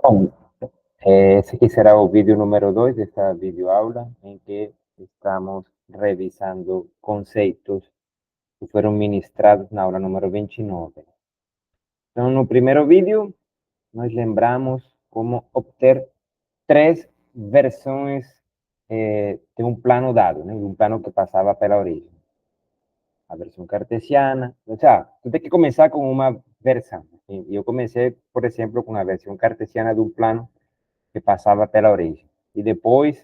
Bom, esse aqui será o vídeo número 2 desta videoaula, em que estamos revisando conceitos que foram ministrados na aula número 29. Então, no primeiro vídeo, nós lembramos como obter três versões de um plano dado, né? De um plano que passava pela origem. A versão cartesiana, ou seja, tu tem que começar com uma versão. Eu comecei, por exemplo, com a versão cartesiana de um plano que passava pela origem. E depois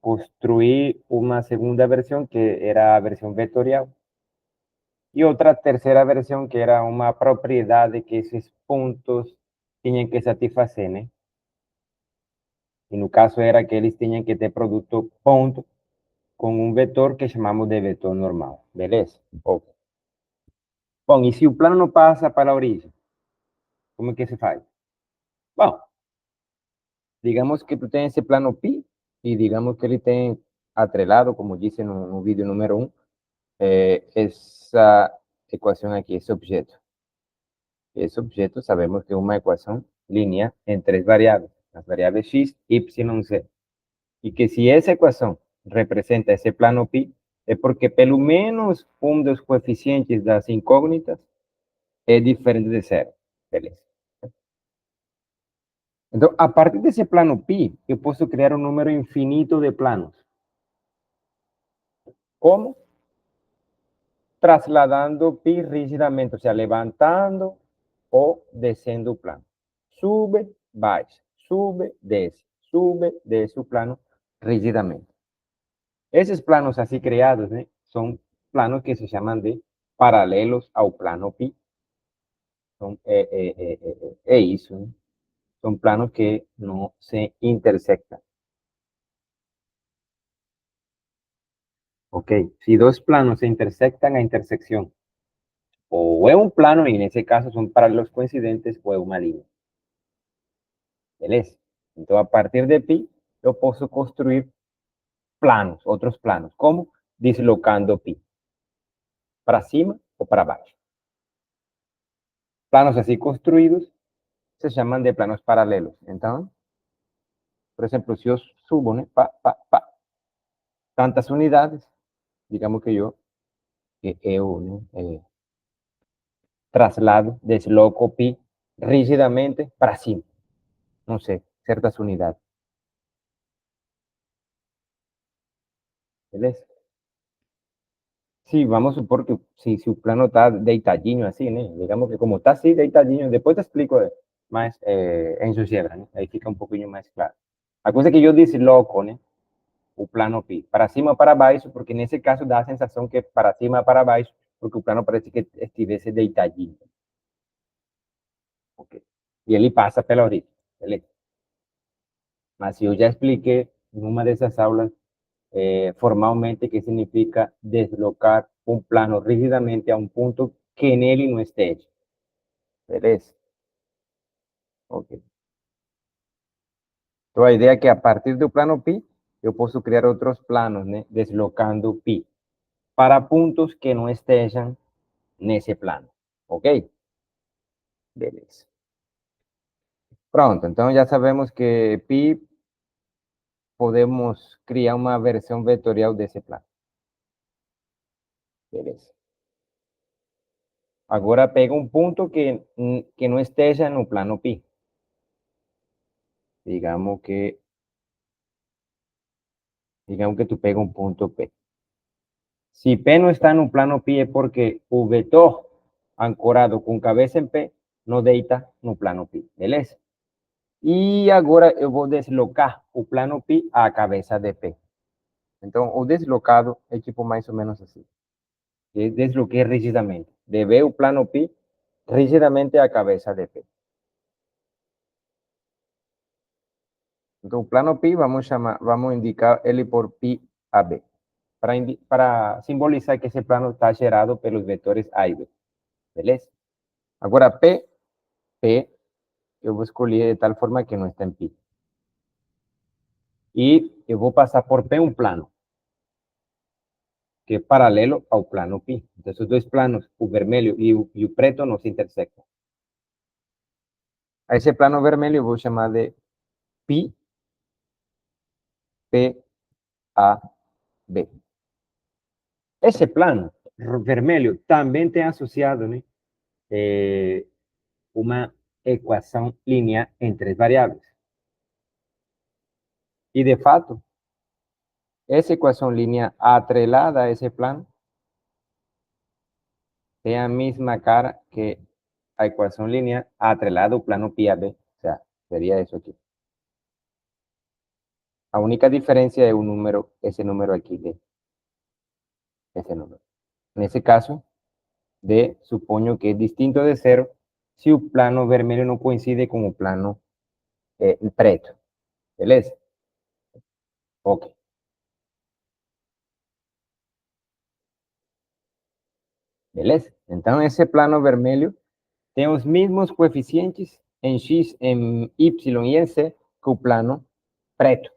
construí uma segunda versão, que era a versão vetorial, e outra terceira versão, que era uma propriedade que esses pontos tinham que satisfazer, né? E no caso era que eles tinham que ter produto ponto com um vetor que chamamos de vetor normal, beleza? Ok. Bom, e se o plano não passa para a origem, como é que se faz? Bom, digamos que tu tens esse plano pi, e digamos que ele tem atrelado, como disse no vídeo número 1, essa ecuación aquí, ese objeto. Ese objeto sabemos que es una ecuación lineal en tres variables, las variables x, y, z. Y que si esa ecuación representa ese plano pi, es porque pelo menos un de los coeficientes de las incógnitas es diferente de cero. Beleza. Entonces, a partir de ese plano pi, yo puedo crear un número infinito de planos. ¿Cómo? Trasladando pi rígidamente, o sea, levantando o descendo o plano. Sube, baixa, sube, desce o plano rigidamente. Esses planos assim criados, né, são planos que se chamam de paralelos ao plano pi. Então, é isso, né? São planos que não se intersectam. Ok? Se dois planos se intersectam, a intersecção ou é um plano, e nesse caso são paralelos coincidentes, ou é uma linha. Beleza? Então, a partir de pi, eu posso construir planos, outros planos, como deslocando pi para cima ou para baixo. Planos assim construídos se chamam de planos paralelos. Então, por exemplo, se eu subo, né, tantas unidades, digamos que eu traslado, desloco pi rígidamente para cima, não sei, certas unidades. Beleza? Sí, vamos a supor que si o plano está deitadinho assim, né? Digamos que como está assim, deitadinho, depois te explico mais em Sucebra, né? Aí fica um pouquinho mais claro. A coisa é que eu desloco, né? O plano pi, para cima ou para baixo, porque nesse caso dá a sensação que é para cima ou para baixo, porque o plano parece que estivesse deitadinho. Ok? E ele passa pela origem, beleza? Mas eu já expliquei em uma dessas aulas formalmente que significa deslocar um plano rigidamente a um ponto que nele não esteja. Beleza? Ok. Então a ideia é que a partir do plano pi, eu posso criar outros planos, né? Deslocando pi para pontos que não estejam nesse plano. Ok? Beleza. Pronto, então já sabemos que pi podemos criar uma versão vetorial desse plano. Beleza. Agora pega um ponto que não esteja no plano pi. Digamos que tu pega um ponto P. Se P não está no plano pi é porque o vetor ancorado com cabeça em P não deita no plano pi, beleza? E agora eu vou deslocar o plano pi à cabeça de P. Então, o deslocado é tipo mais ou menos assim. Eu desloquei rigidamente. Levei o plano pi rigidamente à cabeça de P. Então, o plano pi, vamos indicar ele por pi a B. Para simbolizar que esse plano está gerado pelos vetores A e B. Beleza? Agora, P, eu vou escolher de tal forma que não está em pi. E eu vou passar por P um plano, que é paralelo ao plano pi. Então, os dois planos, o vermelho e o preto, não se intersectam. A ese plano vermelho eu vou chamar de pi, P, A, B. Esse plano vermelho também tem associado, né, uma equação linear em três variáveis. E, de fato, essa equação linear atrelada a esse plano tem a mesma cara que a equação linear atrelada ao plano pi a b. O sea, sería eso aquí. La única diferencia es un número, ese número aquí, de ese número. En ese caso, D supongo que es distinto de cero si el plano vermelho no coincide con el plano preto. Beleza? Ok. Beleza? Então, esse plano vermelho tem os mesmos coeficientes em x, em y e em z que o plano preto.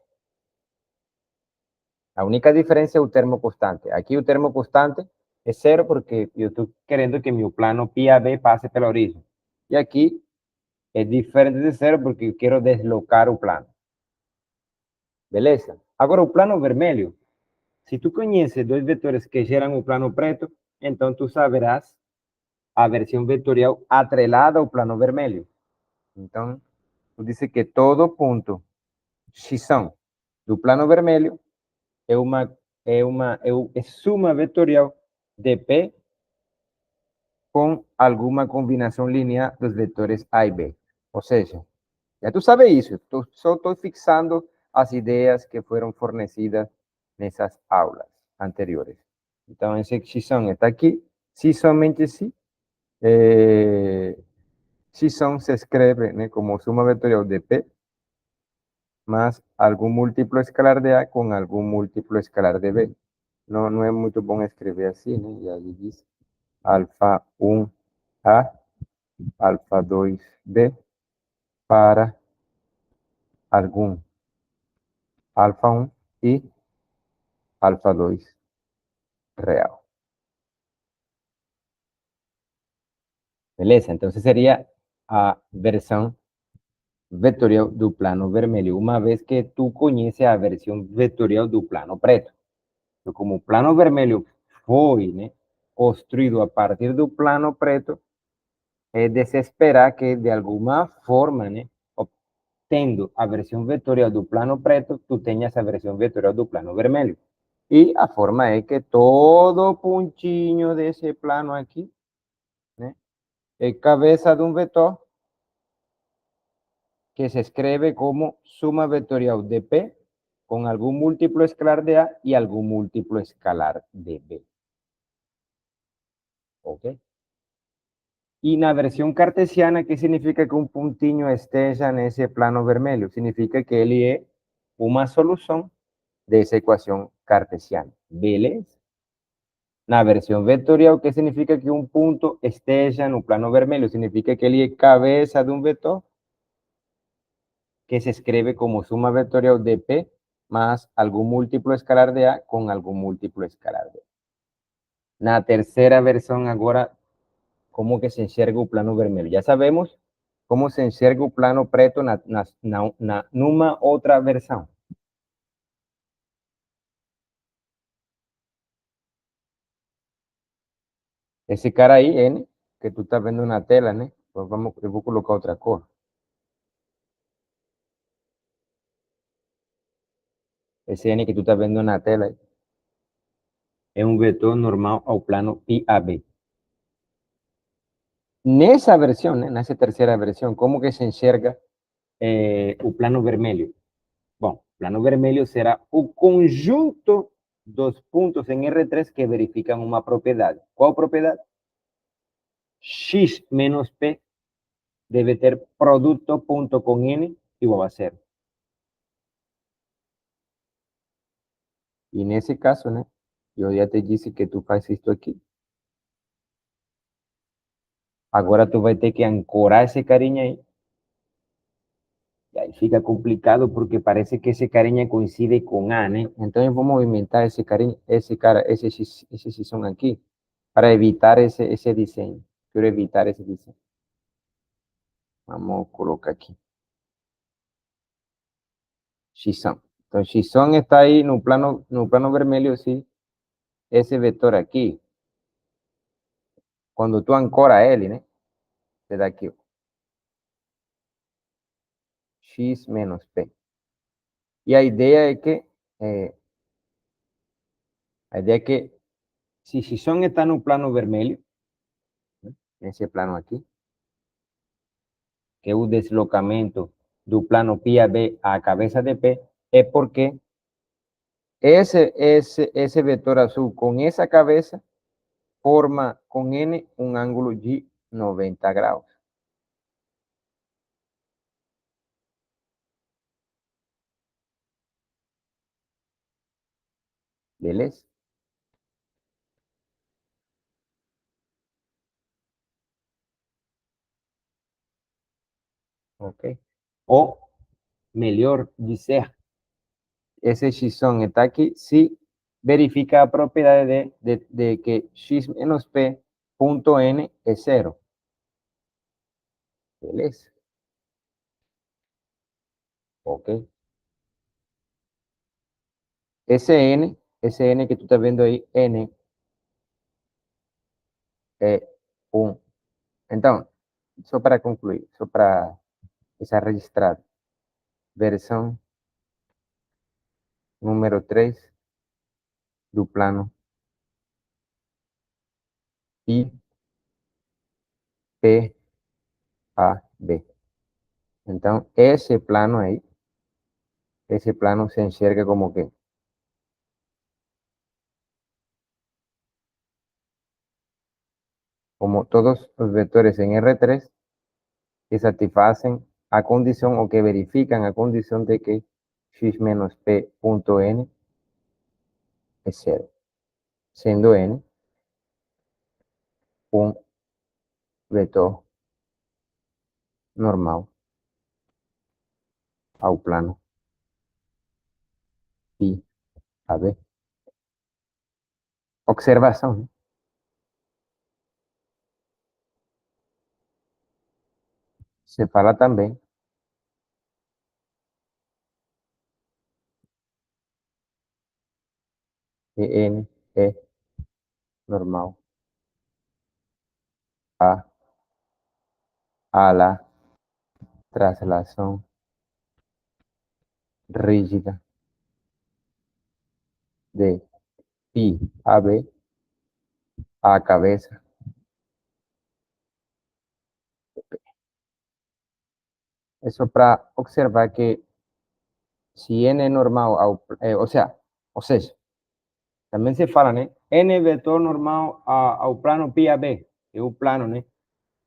A única diferencia es el termo constante. Aquí el termo constante es cero porque yo estoy queriendo que mi plano pi a b pase pela origem. Y aquí es diferente de cero porque yo quiero deslocar el plano. Beleza? Agora, o plano vermelho, se tu conheces dois vetores que geram o plano preto, então tu saberás a versão vetorial atrelada ao plano vermelho. Então, tu diz que todo ponto x do plano vermelho é suma vetorial de P com alguma combinação linear dos vetores A e B. Ou seja, já tu sabes isso, só estou fixando as ideias que foram fornecidas nessas aulas anteriores. Então, esse x está aqui, se somente se, x se escreve, né, como suma vetorial de P más algún múltiplo escalar de A con algún múltiplo escalar de B. No es muy bueno escribir así, ¿no? Y ahí dice alfa 1 A, alfa 2 B para algún alfa 1 y alfa 2 real. Beleza? Entonces sería a versão vetorial do plano vermelho, uma vez que tu conhece a versão vetorial do plano preto. Então, como o plano vermelho foi, né, construído a partir do plano preto, é de se esperar que, de alguma forma, né, obtendo a versão vetorial do plano preto, tu tenhas a versão vetorial do plano vermelho. E a forma é que todo pontinho desse plano aqui, né, é cabeça de um vetor que se escreve como suma vetorial de P con algún múltiplo escalar de A y algún múltiplo escalar de B. ¿Ok? Y na versión cartesiana, ¿qué significa que un puntinho esteja nesse plano vermelho? Significa que ele é uma solução dessa equação cartesiana. Beleza? Na versão vetorial, ¿qué significa que um ponto esteja no plano vermelho? Significa que ele é cabeça de um vetor que se escribe como suma vetorial de P más algún múltiplo escalar de A con algún múltiplo escalar de B. Na terceira versão agora, como que se enxerga o plano vermelho. Já sabemos como se enxerga o plano preto numa outra versão. Esse cara aí, N, que tu está vendo na tela, né? Então eu vou colocar outra cor. Esse N que tu está vendo na tela é um vetor normal ao plano pi a b. Nessa versão, né, nessa terceira versão, como que se enxerga o plano vermelho? Bom, o plano vermelho será o conjunto dos pontos em R3 que verificam uma propriedade. Qual propriedade? X menos P deve ter produto ponto com N igual a zero. E nesse caso, né, eu já te disse que tu faz isto aqui. Agora tu vai ter que ancorar esse carinha aí. E aí fica complicado porque parece que esse carinha coincide com A, né? Então eu vou movimentar esse carinha, esse som aqui, para evitar esse desenho. Quero evitar esse desenho. Vamos a colocar aquí. Xisón. Entonces, Xisón está ahí no plano vermelho, sí. Ese vector aquí. Quando tu ancora ele, né? Você dá aqui, ó. X menos P. E a ideia é que, se Xisón está no plano vermelho, né? Nesse plano aqui, que é o deslocamento do plano pi a B à cabeça de P, é porque esse vetor azul com essa cabeça forma com N um ângulo de 90 graus. Beleza? Ok. Ou, melhor dizer, ese xisón está aquí si verifica la propiedad de que x menos p punto n es cero. Beleza? Ok. Ese n que tú estás viendo ahí, n, es 1. Entonces, eso para concluir, eso para esa registrada. Versión número 3 do plano I, P, A, B. Entonces, ese plano se enxerga como que, como todos los vectores en R3, que satisfacen a condición o que verifican a condición de que x menos p punto n es cero, siendo n un vector normal ao plano I a B. Observação. Se fala também que n é normal a la traslación rígida de I a B a cabeza. Eso para observar que si n é normal, ou seja, também se fala, né? N vetor normal ao plano pi a B, que é o plano, né?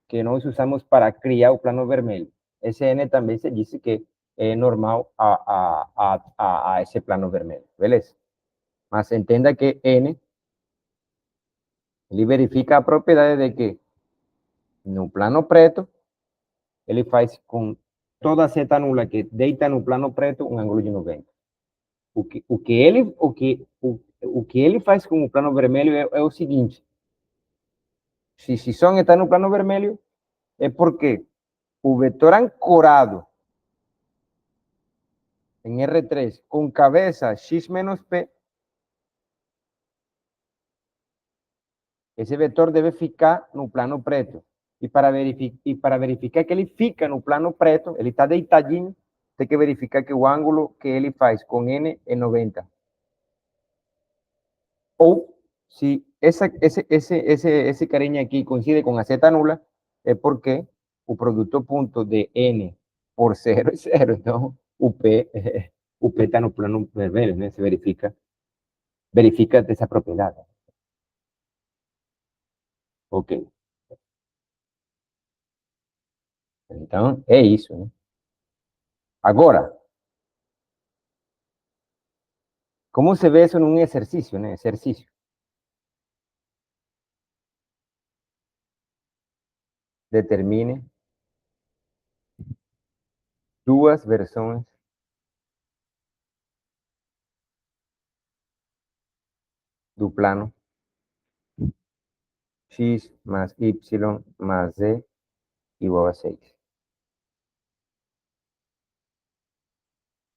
Que nós usamos para criar o plano vermelho. Esse N também se diz que é normal a esse plano vermelho, beleza? Mas entenda que N, ele verifica a propriedade de que no plano preto, ele faz com toda seta nula que deita no plano preto um ângulo de 90. O que ele faz com o plano vermelho é o seguinte: se som está no plano vermelho, é porque o vetor ancorado en R3 con cabeza x menos p, esse vetor deve ficar no plano preto. E para verificar que ele fica no plano preto, ele está deitadinho, tem que verificar que o ângulo que ele faz com n é 90. Ou, se esse carinha aqui coincide com a seta nula, é porque o produto ponto de n por 0 é 0. Então, o P está no plano vermelho, né? Se verifica essa propriedade. Ok. Então, é isso, né? Agora, como se vê isso num exercício, né? Exercício. Determine duas versões do plano x más y más z igual a 6.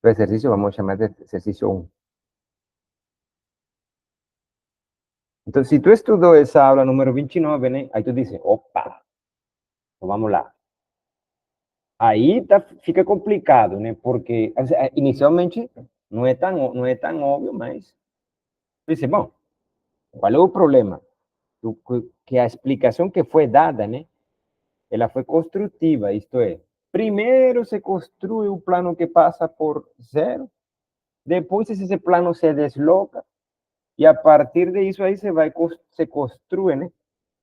Este ejercicio vamos a llamar de ejercicio 1. Entonces, si tú estudias esa aula número 29, ¿no? Ahí tú dices, opa, pues vamos lá. Aí tá, fica complicado, né? Porque inicialmente não é tão óbvio, mas dice, bom, qual é o problema? Que a explicação que foi dada, né? Ela foi construtiva, isto é, primeiro se construi o plano que passa por zero, depois esse plano se desloca e a partir disso aí se construem, né,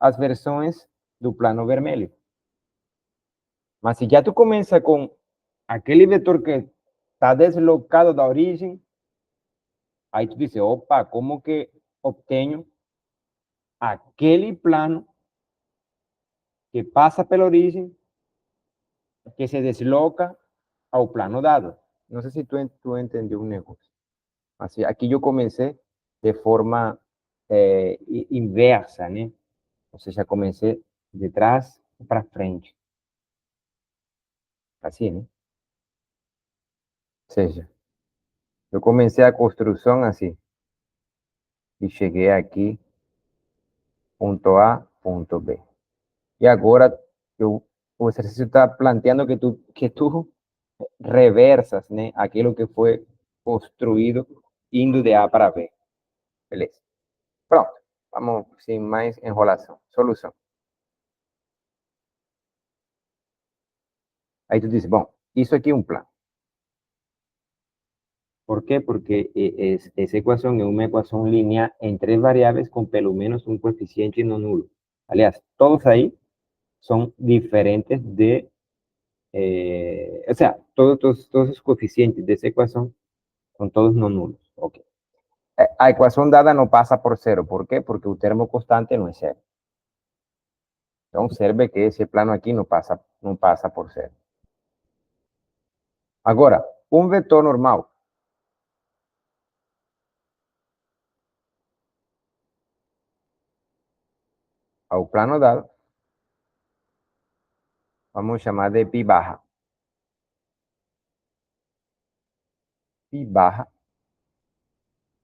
as versões do plano vermelho. Mas se já tu começa com aquele vetor que está deslocado da origem, aí tu diz, opa, como que obtenho aquele plano que passa pela origem, que se desloca ao plano dado? Não sei se tu entendeu o negócio. Assim, aqui eu comecei de forma inversa, né? Ou seja, comecei de trás para frente. Assim, né? Ou seja, eu comecei a construção assim e cheguei aqui, ponto A, ponto B. E agora o exercício está planteando que tu reversas, né, aquilo que foi construído indo de A para B. Beleza. Pronto. Vamos sem mais enrolação. Solução. Aí tu diz, bom, isso aqui é um plano. ¿Por qué? Porque esa ecuación es una ecuación lineal en tres variables con pelo menos un coeficiente no nulo. Aliás, todos ahí son diferentes o sea, todos los coeficientes de esa ecuación son todos no nulos. Ok. La ecuación dada no pasa por cero. ¿Por qué? Porque un termo constante no es cero. Entonces, observe que ese plano aquí no pasa por cero. Ahora, un vector normal. Al plano dado, vamos a llamar de pi baja. Pi baja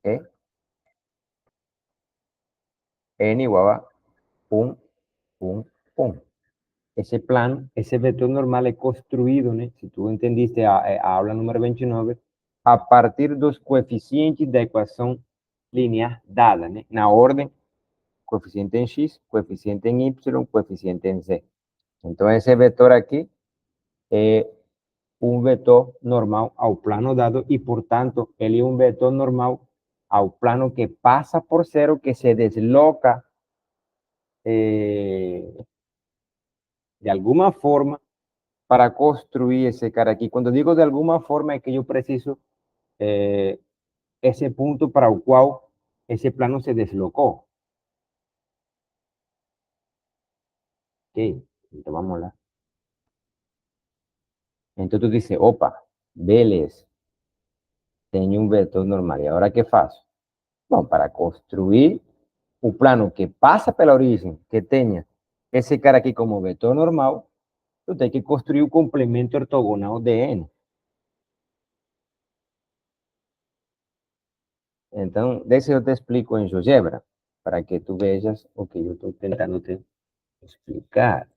es n igual a pum, pum, pum. Ese plano, ese vector normal es construido, ¿no? Si tú entendiste a aula número 29, a partir dos coeficientes da ecuação linear dada, né? Na ordem, coeficiente em x, coeficiente em y, coeficiente em z. Então, esse vetor aqui é um vetor normal ao plano dado e, portanto, ele é um vetor normal ao plano que passa por zero, que se desloca de alguma forma para construir esse cara aqui. Quando digo de alguma forma, é que eu preciso esse ponto para o qual esse plano se deslocou. Ok, então vamos lá. Então tu diz, opa, beleza, tenho um vetor normal. E agora que faço? Bom, para construir o plano que passa pela origem, que tenha esse cara aqui como vetor normal, tu tem que construir o complemento ortogonal de N. Então, deixa eu te explico em GeoGebra, para que tu vejas o que eu estou tentando te explicar.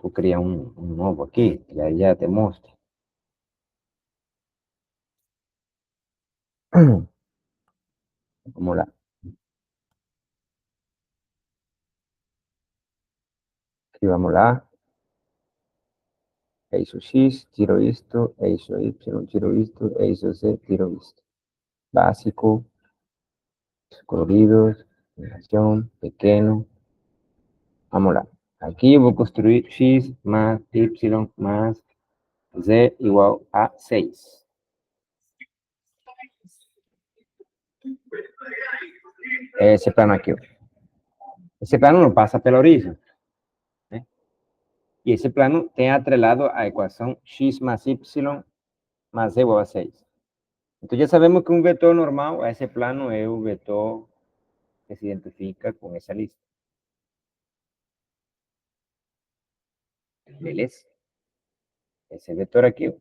Vou criar um novo aqui, que aí já te mostro. Vamos lá. Aqui vamos lá. Eixo X, tiro isto, eixo Y, tiro isto, eixo Z, tiro isto. Básico, coloridos, relación, pequeño. Vamos lá. Aqui eu vou construir X más Y más Z igual a 6. Esse plano aqui. Ó. Esse plano não passa pela origem. Né? E esse plano tem atrelado a equação X más Y más Z igual a 6. Então já sabemos que um vetor normal, esse plano é o vetor que se identifica com essa lista. ¿Lees? Ese vector aquí,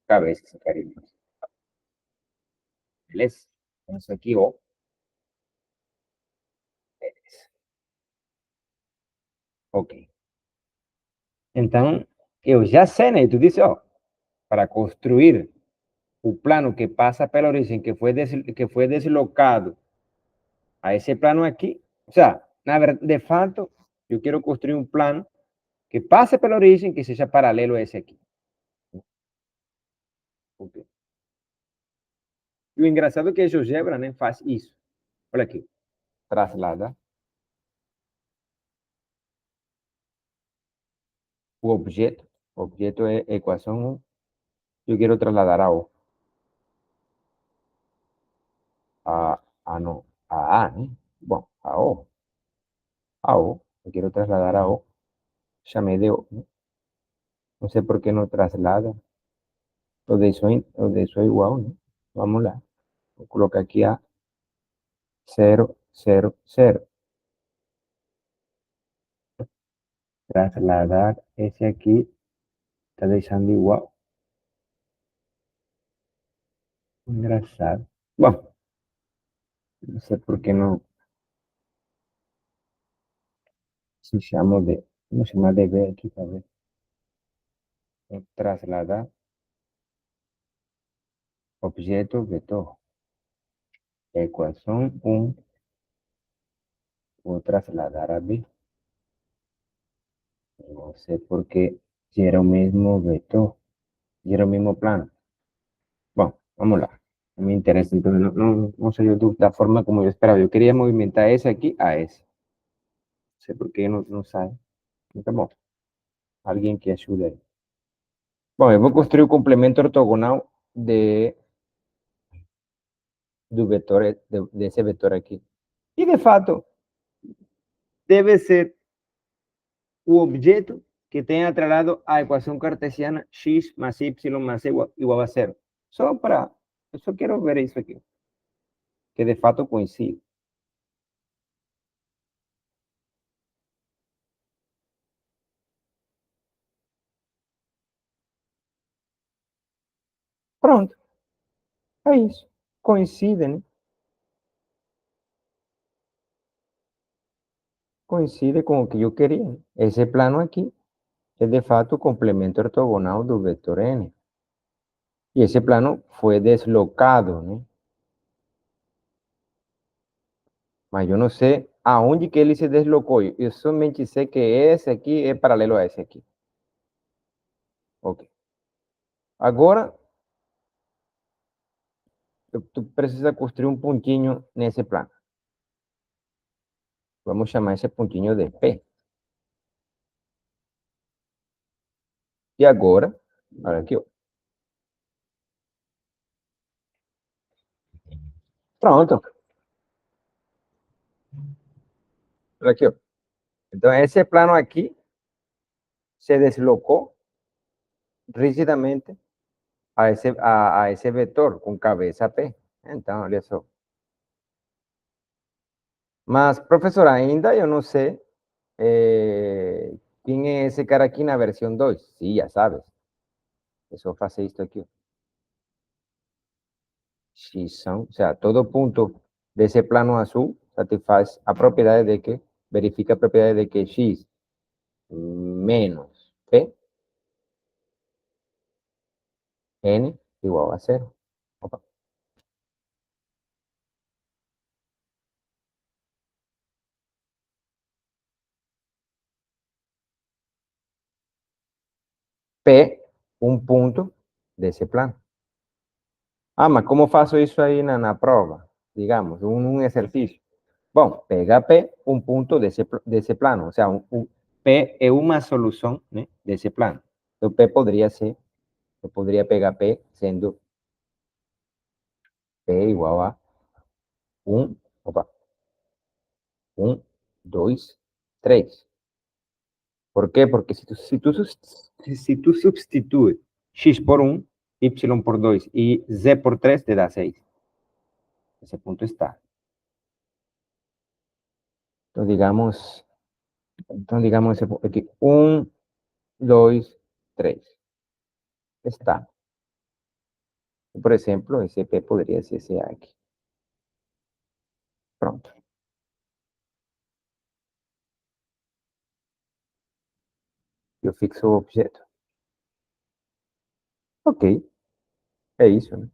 cabeza, cariño. ¿Lees? Entonces aquí, O, lees. Ok. Então, eu já sei, né? Tu disse, ó, para construir o plano que passa pela origem, que foi deslocado a esse plano aqui, o sea, na verdade, de fato, eu quero construir um plano que passe pela origem, que seja paralelo a esse aqui. Okay. E o engraçado é que a GeoGebra, né, faz isso. Olha aqui. Traslada o objeto. O objeto é equação 1. Eu quero trasladar a O. Não. A, né? Bom, a O. A O. Eu quero trasladar a O. Chamei de O, né? Não sei por que não traslada. O de isso é igual, né? Vamos lá. Vou colocar aqui a 0, 0, 0. Trasladar esse aqui está deixando igual. Engraçado. Bom, não sei por que não se chama de. Vamos chamar de B aqui para ver. Trasladar objeto vetor. Equação 1. Vou trasladar a B. Não sei por que era o mesmo vetor. Era o mesmo plano. Bom, vamos lá. No me interesa, entonces no sé yo la forma como yo esperaba. Yo quería movimentar ese aquí a ese. No sé por qué no sabe. Tá bom. Alguém que ajude aí. Bom, eu vou construir o complemento ortogonal do vetor, desse vetor aqui. E, de fato, deve ser o objeto que tenha atrelado a equação cartesiana x mais y mais c igual a zero. Só para... Eu só quero ver isso aqui. Que, de fato, coincide. Pronto. É isso. Coincide, né? Coincide com o que eu queria. Esse plano aqui é, de fato, o complemento ortogonal do vetor n. E esse plano foi deslocado, né? Mas eu não sei aonde que ele se deslocou. Eu somente sei que esse aqui é paralelo a esse aqui. Ok. Agora, tu precisa construir um pontinho nesse plano. Vamos chamar esse pontinho de P. E agora, olha aqui, ó. Pronto. Olha aqui, ó. Então, esse plano aqui se deslocou rigidamente a esse vetor com cabeça P. Então, olha só. Mas, professor, ainda eu não sei quem é esse cara aqui na versão 2. Sim, já sabes. É só fazer isso aqui. X são, o sea, todo ponto desse plano azul satisfaz a propriedade de que, verifica a propriedade de que x menos p n igual a zero. Opa. P, um ponto desse plano. Ah, mas como faço isso aí na prova? Digamos, um exercício. Bom, pega P, um ponto desse plano. Ou seja, P é uma solução, né, desse plano. Então, P poderia ser, eu poderia pegar P sendo P igual a 1, opa, 1, 2, 3. ¿Por qué? Porque si tú substituyes x por 1, y por 2 y z por 3 te da 6. Ese punto está. Entonces, digamos, Entonces, digamos aquí, 1, 2, 3. Está. Por ejemplo, ese P podría ser ese A aquí. Pronto. Eu fixo o objeto. Ok, é isso, né?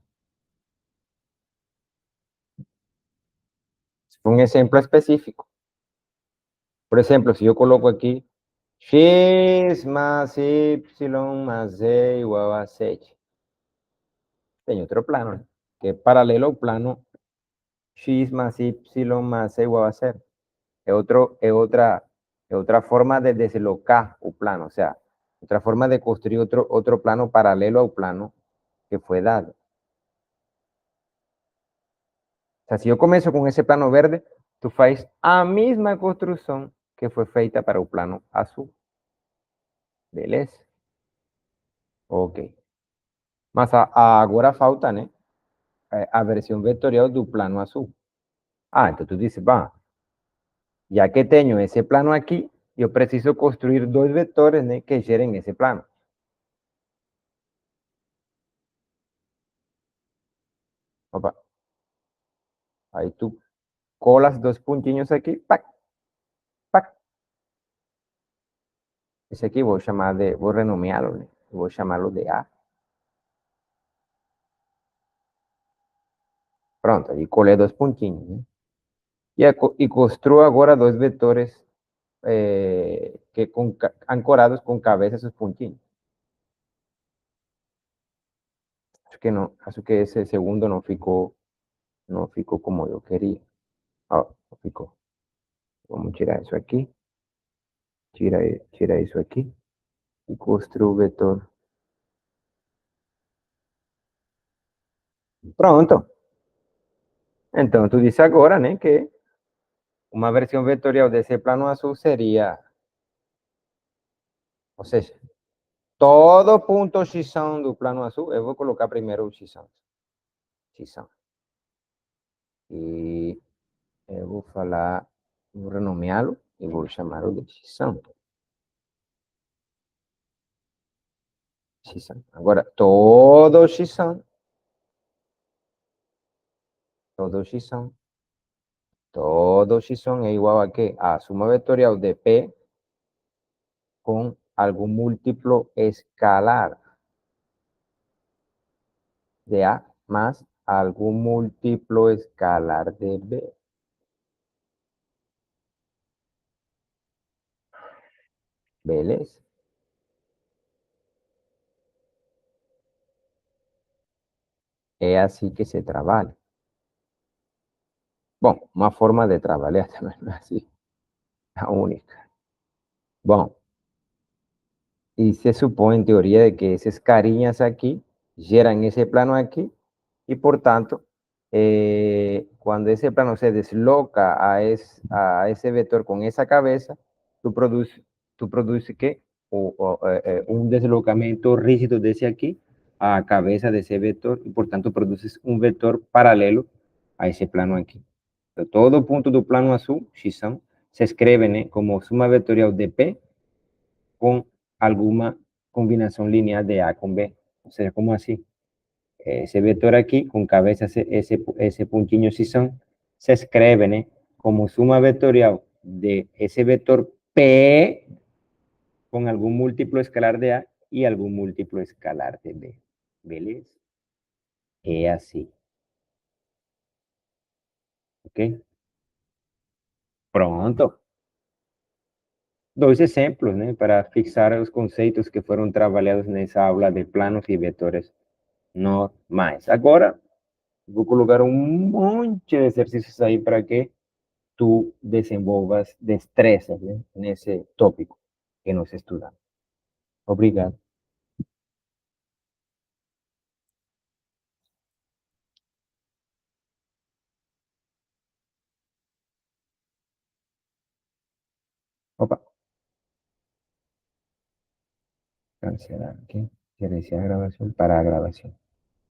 Um exemplo específico. Por exemplo, se eu coloco aqui x más y más z igual a 7. Tem outro plano, né? Que é paralelo ao plano x más y más z igual a 0. Es otra forma de deslocar o plano, o sea, otra forma de construir otro plano paralelo ao plano que fue dado. O sea, si yo comienzo con ese plano verde, tú faz a misma construcción que fue feita para o plano azul. Beleza? Ok. Mas agora falta, né? A versão vetorial do plano azul. Então tu dices, va, ya que tenho esse plano aqui, eu preciso construir dois vetores, né, que gerem esse plano. Opa. Aí tu colas dois pontinhos aqui, pac, pac. Esse aqui vou chamar de, vou renomeá-lo, né? Vou chamá-lo de A. Pronto, aí colei dois pontinhos, né? E construo agora dois vetores que ancorados com cabeça sus pontinhos. Acho que esse segundo não ficou como eu queria. Não ficou. Vamos tirar isso aqui. Tira isso aqui. E construo o vetor. Pronto. Então, tu disse agora, né, que uma versão vetorial desse plano azul seria, ou seja, todo ponto x do plano azul, eu vou colocar primeiro o x. E eu vou falar, vou renomeá-lo e vou chamá-lo de x. Agora, todo x, todo x é igual a quê? A suma vetorial de P com algum múltiplo escalar de A más algún múltiplo escalar de B. Beleza? É assim que se trabalha. Bom, uma forma de trabalhar também não é assim, a única. Bom, y se supone en teoría de que esas carinhas aquí geran ese plano aquí y por tanto, cuando ese plano se desloca a ese vector con esa cabeza, tú produces ¿qué? Un deslocamiento rígido desde aquí a cabeza de ese vector y por tanto produces un vector paralelo a ese plano aquí. Entonces, todo punto do plano azul, x, se escreve como suma vectorial de P con alguna combinación lineal de A con B. O sea, como así. Ese vector aquí, con cabeza ese puntinho si se escribe como suma vectorial de ese vector P con algún múltiplo escalar de A y algún múltiplo escalar de B. ¿Beleza? Es así. ¿Ok? Pronto. Dois exemplos, para fixar os conceitos que foram trabalhados nessa aula de planos e vetores normais. Agora, vou colocar um monte de exercícios aí para que tu desenvolvas destrezas, nesse tópico que nós estudamos. Obrigado. Opa, cancelar aqui. Gerenciar a gravação para a gravação.